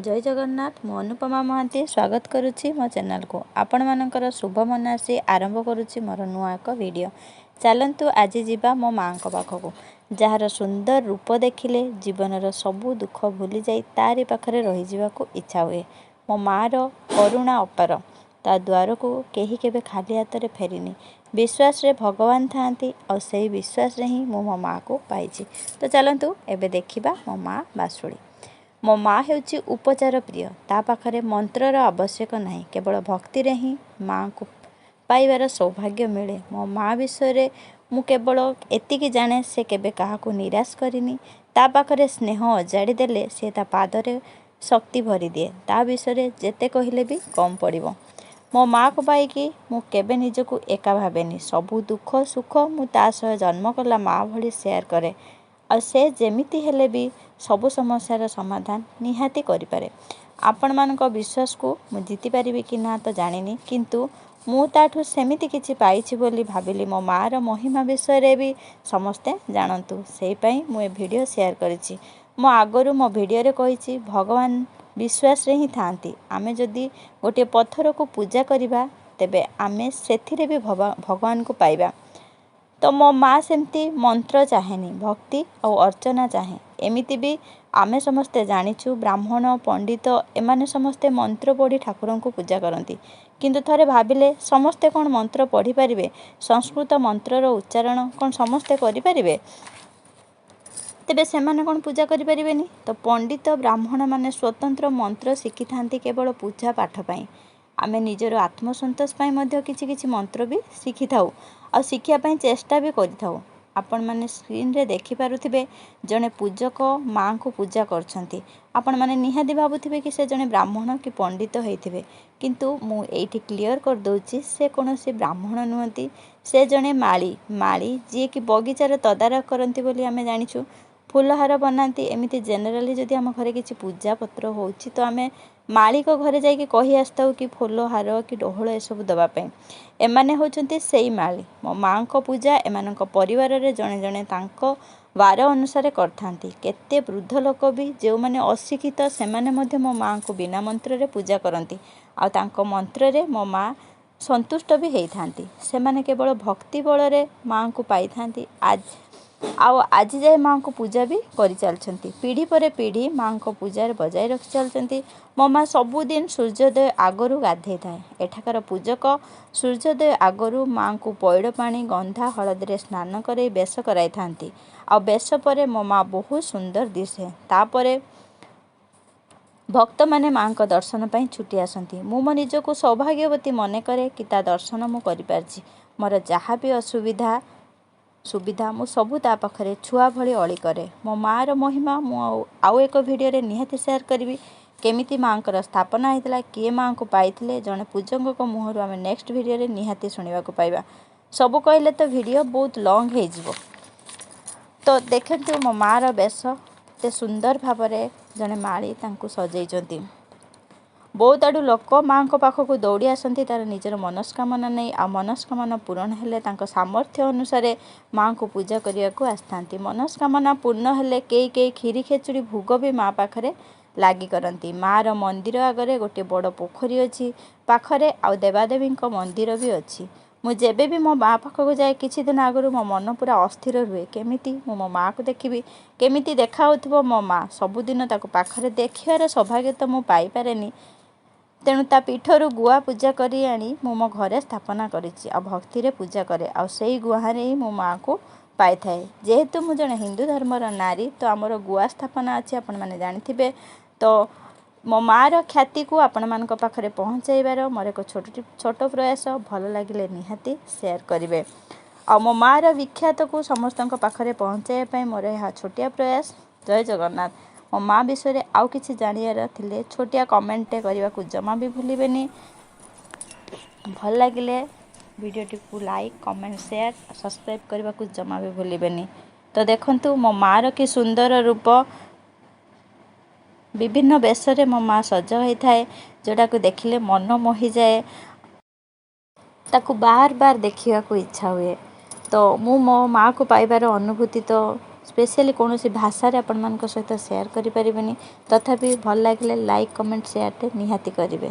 जय जगन्नाथ मु अनुपमा महांती स्वागत करुच्ची मो चैनल को आपण मानकर शुभ मनासी आरंभ करुच्ची मोर नुआ एक वीडियो। चलतु आज जीवा मो माँ पाखक जार सुंदर रूप देखिले जीवनर सबू दुख भूली जाई तारी पाखरे रही जावाको इच्छा हुए। मो माँ रो करुणा अपार ता द्वार को केही केबे खाली हाथ रे फेरिनी। विश्वास रे भगवान थांती और सही विश्वास रे ही मो माँ को पाइछि। तो चलतु एबे देखिबा मो माँ बासुड़ी। मो माँ हेउची उपचार प्रिय ता पाखरे मंत्रर आवश्यक नहीं केवल भक्ति रे ही माँ को पाइबार सौभाग्य मिले। मो माँ विषय मु केवल एतिकी जाने से केबे काहाकू निराश करिनी ता पाखरे स्नेह अजाड़ी देले से ता पादरे शक्ति भरी दिए ता विषय जेते कहिले भी कम पड़िबो। मो माँ को पाइकी मु केबे निजको एका भावेनी सबू दुख सुख मु ता सह जन्म कला माँ भली शेयर करे और से जेमिति हेले भी सबु समस्यार समाधान निहाती करिपारे। आपण मानक विश्वास को मु जीति पारिबी कि ना तो जानिनी किंतु मु ताठू सेमिति किछि पाइछि बोली भाबिली। मो माँ रो महिमा विषय रे भी समस्ते जानतु सेहि पई मु ए वीडियो शेयर करिछि। मो आगरु मो वीडियो रे कहिछि भगवान विश्वास रे ही थांती। आमे जदि गोटे पत्थर को पूजा करिबा तेबे आमे सेथिरे भी भगवान को पाइबा। तो मो माँ सेमती मंत्र चाहेनी भक्ति और अर्चना चाहे। एमिति भी आमे समस्ते जानिछु ब्राह्मण पंडित एमाने समस्ते मंत्र पढ़ी ठाकुर को पूजा करती किंतु थरे भाबिले समस्ते कौन मंत्र पढ़ी पारिबे संस्कृत मंत्रर उच्चारण कौन समस्ते करि पारिबे तेबे सेमाने कौन पूजा करि पारिबेनी। तो पंडित ब्राह्मण माने स्वतंत्र मंत्र शिखि थांती केवल पूजा पाठ पाई। आमे निजर आत्मसंतोष पाई मध्य किछि किछि मंत्र भी शिखि थाउ और शिखिया पाई चेष्टा भी करि थाउ। आपण माने स्क्रीन रे देखि पारुथिबे जने पूजक माँ को पूजा करछंती। आपण माने निहाती भाबुथिबे कि से जने ब्राह्मण कि पंडित हेइथिबे किंतु मु एठी क्लियर कर दउची से कोनोसी ब्राह्मण नुहंती से जने माली जे कि बगीचार तदारख करंती बोली आमे जानिछु। फूलहार बनाती एमिति जेनेराली जदि आम घरे किछि पूजा पत्र होउछि तो आमे माली को घरे जाइके कहि आस्ताउ कि फूल हार कि डोहळ एसबु दबा पई एमाने होचंती सेई माली। मो माँ को पूजा एमानक परिवार रे जणे जणे तांको वार अनुसार करथांती। केते वृद्ध लोक भी जो माने अशिक्षित सेमाने मध्य मो माँ को बिना मंत्र रे पूजा करंती आ तांको मंत्र रे मो माँ संतुष्ट भी हेई थांती। सेमाने केवल भक्ति बल रे माँ को पाई थांती आज जाए माँ को पूजा भी करि चलछंती। पीढ़ी पर पीढ़ी माँ को पूजा बजाय रखि चलछंती। मो माँ सबुदिन सूर्योदय आगरू गाधे थाए। एठाकार पूजक सूर्योदय आगरू माँ को पइड़ पानी गंधा हलदी स्नान करे बेश कराई थांती आ बेश परे मो माँ बहुत सुंदर दिसे। तापरे भक्त माने माँ को दर्शन पाई छुटी आसंती। मु मो निजको सौभाग्यवती मने करे कि ता दर्शन मु करि पारछि। मोर जहाँ भी असुविधा सुविधा मु सबू ता पाखरे छुआ भली अली करे। मो माँ रो महिमा मु आउ एक वीडियो रे निहाती शेयर करिवि केमिति माँ को स्थापना होता किए माँ को पाइथिले जने पूजक को मुहर आम नेक्स्ट वीडियो रे निहाती सुनिबा को पाइबा। सबू कहले तो वीडियो बहुत लॉन्ग हो जिवो। तो देखंतु मो माँ रो बेश ते सुंदर भाबरे जने माली तांको सजैचंती। बहुत आड़ू लोक माँ को पाखक दौड़ी आसती तार निजर मनस्कामना नहीं आ मनस्कामना पूर्ण हेले तांको सामर्थ्य अनुसार माँ को पूजा करने को आसथांती। मनस्कामना पूर्ण हेले कई खीरी खेचुड़ी भोग भी माँ पाखरे लागी करती। माँ रो मंदिर आगरे गोटे बड़ पोखरी अच्छी पाखरे आ देवादेवी मंदिर भी अच्छी। मु जेबे भी मो माँ पाखक जाए किछि दिन आगरू मो मन पूरा अस्थिर रुए केमिति मो माँ को देखिबी केमिति देखा होथिबो मो माँ सबुदिन ताको पाखरे देखिबार सौभाग्य तो मु पाई पारेनी। तेणु ता पीठरू गुआ पूजा करी आनी मु मो घरे स्थापना करिछि आ भक्ति रे पूजा करे आ सेई गुहारे ही मो माँ को पाई थाए। जेहेतु मु जने हिंदू धर्मर नारी तो आमर गुआ स्थापना अछि आपण माने जानिथिबे। तो मो माँ रो ख्याति को आपण मानक पाखरे पहुँचाइबार मोर एक छोट प्रयास भल लागिले निहाती शेयर करिवे आ मो माँ रो विख्यात को समस्तक पाखरे पहुँचाइबा पई मोर यह छोटिया प्रयास। जय जगन्नाथ। मो माँ विषय आउ किछि जानियार थिले छोटिया कमेंट करने को जमा भी भूलिबेनी। भल लागिले वीडियोटी को लाइक कमेंट शेयर सब्सक्राइब करने को जमा भी भूलिबेनी। तो देखंतु मो माँ रो कि सुंदर रूप विभिन्न बेशरे मो माँ सज होता है जोटा को देखिले मन मोहि जाए ताकू बार बार देखा को इच्छा हुए। तो मु मो माँ को पाइबार अनुभूति तो स्पेशली कौन भाषा आपण सहित सेयार करें तथापि भल लगे लाइक कमेंट सेयार निहाती करेंगे।